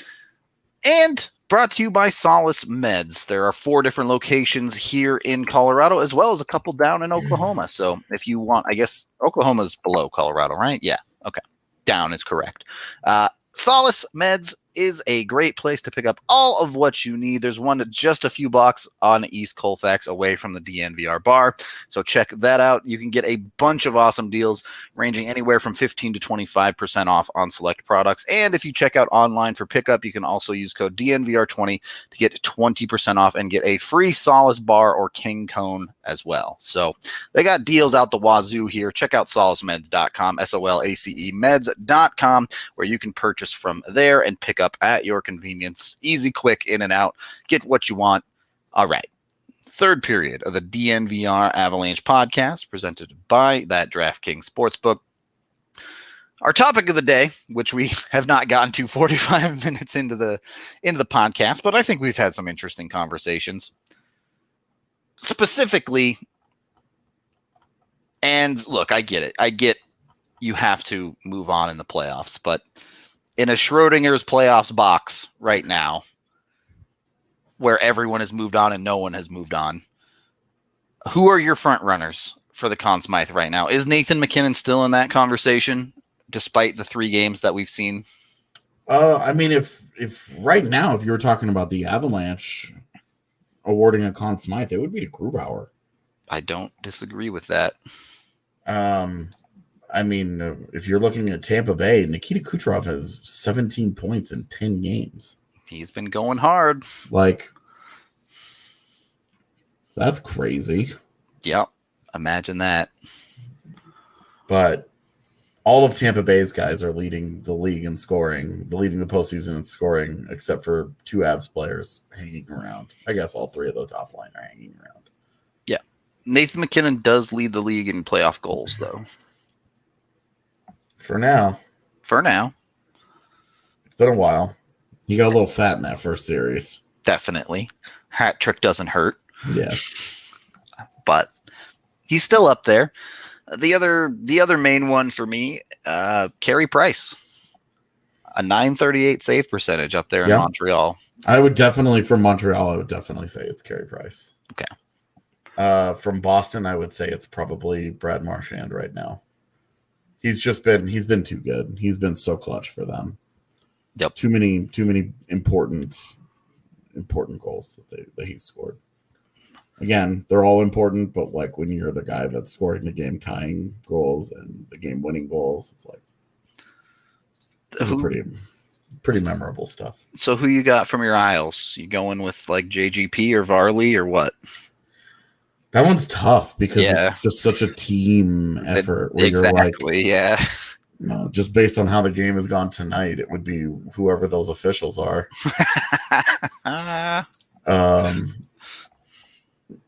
Speaker 1: And brought to you by Solace Meds. There are 4 different locations here in Colorado, as well as a couple down in Oklahoma. So if you want, I guess Oklahoma's below Colorado, right? Yeah. Okay. Down is correct. Solace Meds is a great place to pick up all of what you need. There's one just a few blocks on East Colfax away from the DNVR bar. So check that out. You can get a bunch of awesome deals ranging anywhere from 15 to 25% off on select products. And if you check out online for pickup, you can also use code DNVR20 to get 20% off and get a free Solace bar or King Cone as well. So they got deals out the wazoo here. Check out solacemeds.com, SOLACE meds.com, where you can purchase from there and pick up at your convenience. Easy, quick, in and out. Get what you want. All right. Third period of the DNVR Avalanche podcast presented by that DraftKings Sportsbook. Our topic of the day, which we have not gotten to 45 minutes into the podcast, but I think we've had some interesting conversations. Specifically, and look, I get it. I get you have to move on in the playoffs, but in a Schrodinger's playoffs box right now, where everyone has moved on and no one has moved on, who are your front runners for the Conn Smythe right now? Is Nathan MacKinnon still in that conversation, despite the 3 games that we've seen?
Speaker 2: I mean, if right now, if you were talking about the Avalanche awarding a Conn Smythe, it would be to Grubauer.
Speaker 1: I don't disagree with that.
Speaker 2: I mean, if you're looking at Tampa Bay, Nikita Kucherov has 17 points in 10 games.
Speaker 1: He's been going hard.
Speaker 2: Like, that's crazy.
Speaker 1: Yep. Imagine that.
Speaker 2: But all of Tampa Bay's guys are leading the league in scoring, leading the postseason in scoring, except for 2 Avs players hanging around. I guess all 3 of the top line are hanging around.
Speaker 1: Yeah. Nathan MacKinnon does lead the league in playoff goals, though.
Speaker 2: For now. It's been a while. He got a little fat in that first series.
Speaker 1: Definitely. Hat trick doesn't hurt.
Speaker 2: Yeah.
Speaker 1: But he's still up there. The other main one for me, Carey Price. A .938 save percentage up there in Montreal.
Speaker 2: I would definitely, from Montreal, I would definitely say it's Carey Price.
Speaker 1: Okay.
Speaker 2: From Boston, I would say it's probably Brad Marchand right now. He's been too good. He's been so clutch for them.
Speaker 1: Yep.
Speaker 2: Too many important goals that he's scored. Again, they're all important, but like when you're the guy that's scoring the game tying goals and the game winning goals, it's like pretty memorable stuff.
Speaker 1: So who you got from your Isles? You going with like JGP or Varley or what?
Speaker 2: That one's tough because it's just such a team effort. Where
Speaker 1: exactly.
Speaker 2: You're like, just based on how the game has gone tonight, it would be whoever those officials are.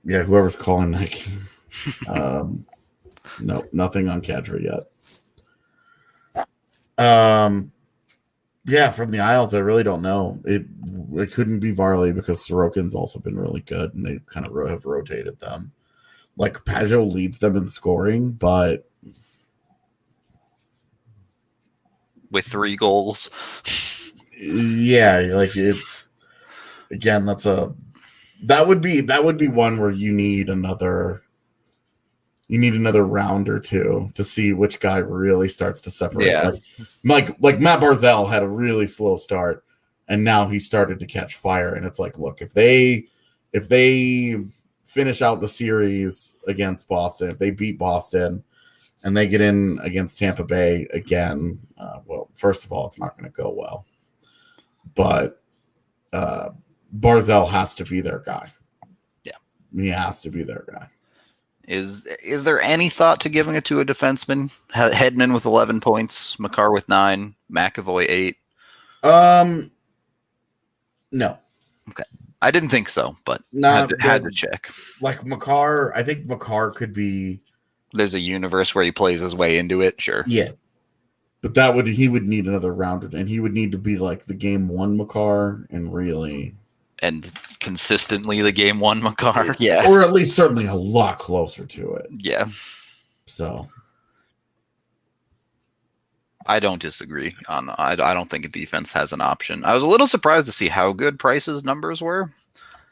Speaker 2: Yeah, whoever's calling that game. No, nothing on Kadri yet. Yeah, from the Isles, I really don't know. It couldn't be Varley because Sorokin's also been really good, and they kind of have rotated them. Like, Pajot leads them in scoring, but
Speaker 1: with 3 goals.
Speaker 2: Yeah, like it's again, that would be one where you need another round or 2 to see which guy really starts to separate.
Speaker 1: Yeah.
Speaker 2: Like Matt Barzal had a really slow start, and now he started to catch fire. And it's like, look, if they finish out the series against Boston, if they beat Boston, and they get in against Tampa Bay again, first of all, it's not going to go well. But Barzal has to be their guy.
Speaker 1: Yeah.
Speaker 2: He has to be their guy.
Speaker 1: Is there any thought to giving it to a defenseman? Hedman with 11 points, Makar with 9, McAvoy 8.
Speaker 2: No.
Speaker 1: Okay. I didn't think so, but had to check.
Speaker 2: Like Makar, I think Makar could be.
Speaker 1: There's a universe where he plays his way into it, sure.
Speaker 2: Yeah. But he would need another round, and he would need to be like the game one Makar and really.
Speaker 1: And consistently the game one Makar. Yeah.
Speaker 2: Or at least certainly a lot closer to it.
Speaker 1: Yeah.
Speaker 2: So.
Speaker 1: I don't disagree on the, I don't think a defense has an option. I was a little surprised to see how good Price's numbers were.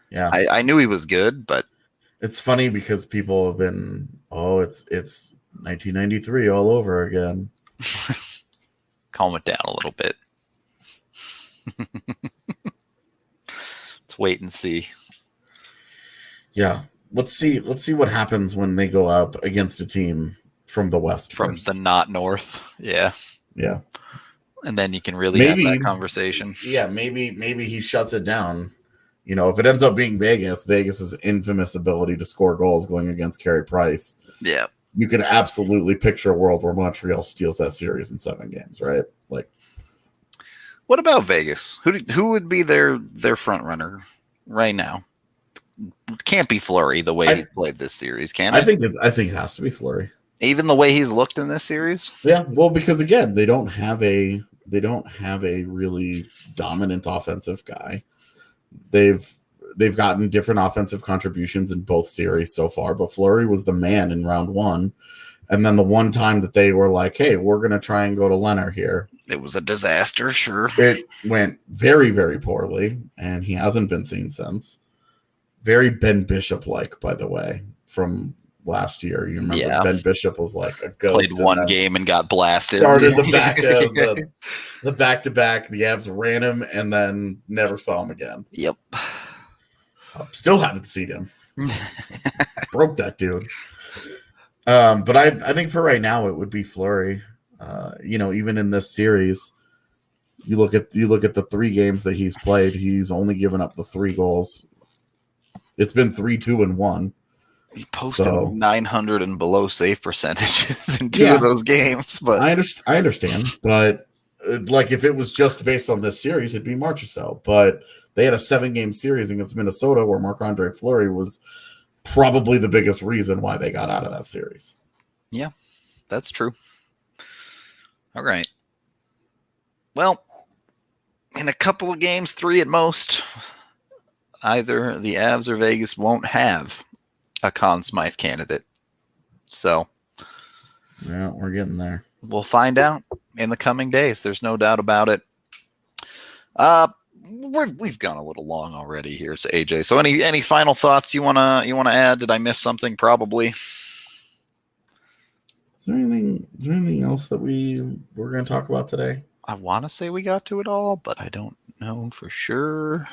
Speaker 2: Yeah.
Speaker 1: I knew he was good, but
Speaker 2: it's funny because people have been, it's 1993 all over again.
Speaker 1: Calm it down a little bit. Let's wait and see.
Speaker 2: Yeah. Let's see what happens when they go up against a team from the West.
Speaker 1: From
Speaker 2: first.
Speaker 1: the not North. Yeah.
Speaker 2: Yeah.
Speaker 1: And then you can really have that conversation.
Speaker 2: Yeah, maybe he shuts it down. You know, if it ends up being Vegas's infamous ability to score goals going against Carey Price.
Speaker 1: Yeah.
Speaker 2: You can absolutely picture a world where Montreal steals that series in 7 games, right? Like,
Speaker 1: what about Vegas? Who would be their front runner right now? Can't be Fleury the way he played this series, can it?
Speaker 2: I think it has to be Fleury. Even
Speaker 1: the way he's looked in this series?
Speaker 2: Yeah, well, because again, they don't have a really dominant offensive guy. They've gotten different offensive contributions in both series so far, but Fleury was the man in round 1. And then the one time that they were like, hey, we're going to try and go to Leonard here.
Speaker 1: It was a disaster, sure.
Speaker 2: It went very, very poorly, and he hasn't been seen since. Very Ben Bishop-like, by the way, from last year. You remember Ben Bishop was like a ghost.
Speaker 1: Played one game and got blasted.
Speaker 2: Started the back of the back-to-back. The Avs ran him and then never saw him again.
Speaker 1: Yep.
Speaker 2: Still haven't seen him. Broke that dude. But I think for right now it would be Fleury. Even in this series, you look at the 3 games that he's played, he's only given up the 3 goals. It's been 3-2-1.
Speaker 1: He posted 900 and below save percentages in 2 of those games. But
Speaker 2: I understand. But like if it was just based on this series, it'd be Marchessault. But they had a 7-game series against Minnesota where Marc-Andre Fleury was probably the biggest reason why they got out of that series.
Speaker 1: Yeah, that's true. All right. Well, in a couple of games, 3 at most, either the Avs or Vegas won't have a Conn Smythe candidate. So,
Speaker 2: yeah, we're getting there.
Speaker 1: We'll find out in the coming days. There's no doubt about it. We've gone a little long already here, so AJ. So, any final thoughts you wanna add? Did I miss something? Probably.
Speaker 2: Is there anything else that we're going to talk about today?
Speaker 1: I want to say we got to it all, but I don't know for sure.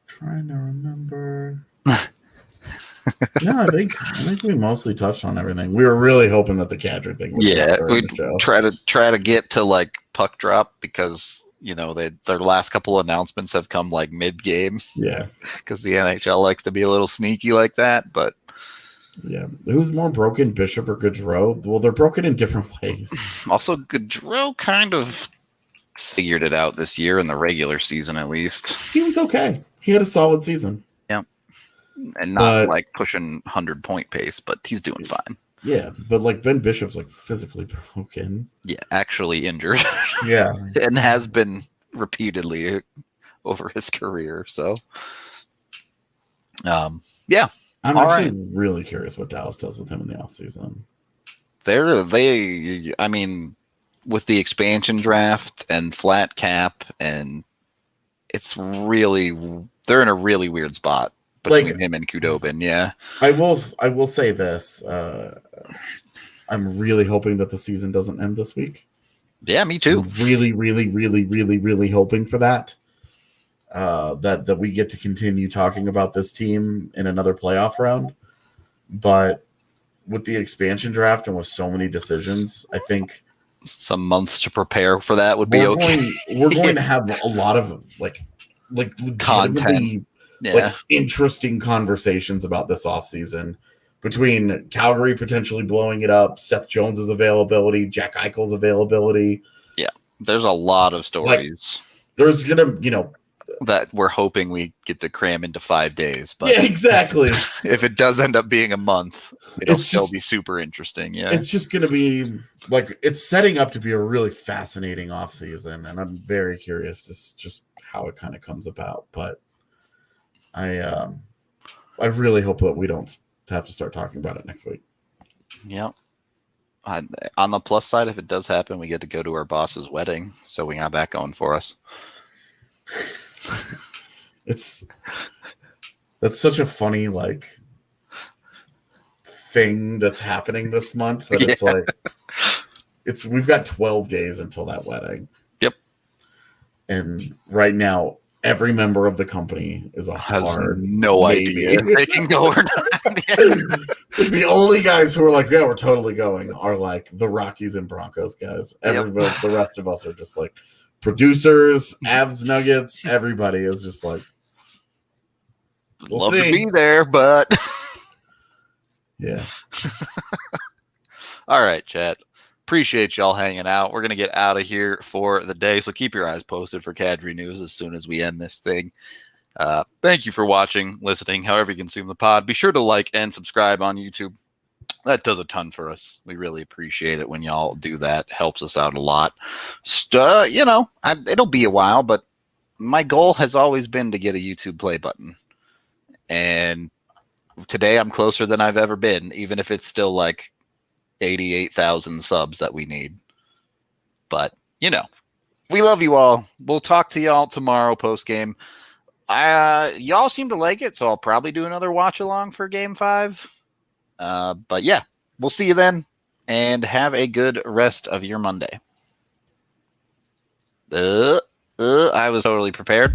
Speaker 2: Trying to remember. No, I think we mostly touched on everything. We were really hoping that the Kadri thing would
Speaker 1: we'd try to get to like puck drop because their last couple announcements have come like mid game.
Speaker 2: Yeah,
Speaker 1: because the NHL likes to be a little sneaky like that. But
Speaker 2: yeah, who's more broken, Bishop or Gaudreau? Well, they're broken in different ways.
Speaker 1: Also, Gaudreau kind of figured it out this year in the regular season, at least.
Speaker 2: He was okay. He had a solid season.
Speaker 1: Yeah. And not like pushing 100-point pace, but he's doing fine.
Speaker 2: Yeah, but like Ben Bishop's like physically broken.
Speaker 1: Yeah, actually injured.
Speaker 2: Yeah.
Speaker 1: And has been repeatedly over his career. So, yeah.
Speaker 2: I'm actually really curious what Dallas does with him in the offseason.
Speaker 1: With the expansion draft and flat cap, and they're in a really weird spot between him and Khudobin. Yeah.
Speaker 2: I will say this. I'm really hoping that the season doesn't end this week.
Speaker 1: Yeah, me too.
Speaker 2: I'm really, really, really, really, really hoping for that. That we get to continue talking about this team in another playoff round. But with the expansion draft and with so many decisions, I think
Speaker 1: some months to prepare for that would be okay.
Speaker 2: We're going to have a lot of like
Speaker 1: content,
Speaker 2: like interesting conversations about this offseason between Calgary potentially blowing it up, Seth Jones's availability, Jack Eichel's availability.
Speaker 1: Yeah, there's a lot of stories.
Speaker 2: There's gonna,
Speaker 1: that we're hoping we get to cram into 5 days. But
Speaker 2: yeah, exactly.
Speaker 1: If it does end up being a month, it'll still be super interesting. Yeah,
Speaker 2: it's just gonna be like it's setting up to be a really fascinating offseason, and I'm very curious to just how it kind of comes about. But I really hope that we don't have to start talking about it next week.
Speaker 1: Yeah. On the plus side, if it does happen, we get to go to our boss's wedding, so we have that going for us.
Speaker 2: That's such a funny thing that's happening this month that we've got 12 days until that wedding.
Speaker 1: Yep.
Speaker 2: And right now every member of the company has
Speaker 1: no idea if they can go or not.
Speaker 2: The only guys who are like, yeah, we're totally going are like the Rockies and Broncos guys. Everybody, the rest of us are just like producers, Avs, Nuggets. Everybody is just like,
Speaker 1: love to be there, but
Speaker 2: yeah.
Speaker 1: All right, chat. Appreciate y'all hanging out. We're going to get out of here for the day, so keep your eyes posted for Kadri news as soon as we end this thing. Thank you for watching, listening, however you consume the pod. Be sure to like and subscribe on YouTube. That does a ton for us. We really appreciate it when y'all do that. Helps us out a lot. It'll be a while, but my goal has always been to get a YouTube play button. And today I'm closer than I've ever been, even if it's still like 88,000 subs that we need. But, we love you all. We'll talk to y'all tomorrow post-game. Y'all seem to like it, so I'll probably do another watch-along for Game 5. But, yeah, we'll see you then, and have a good rest of your Monday. I was totally prepared.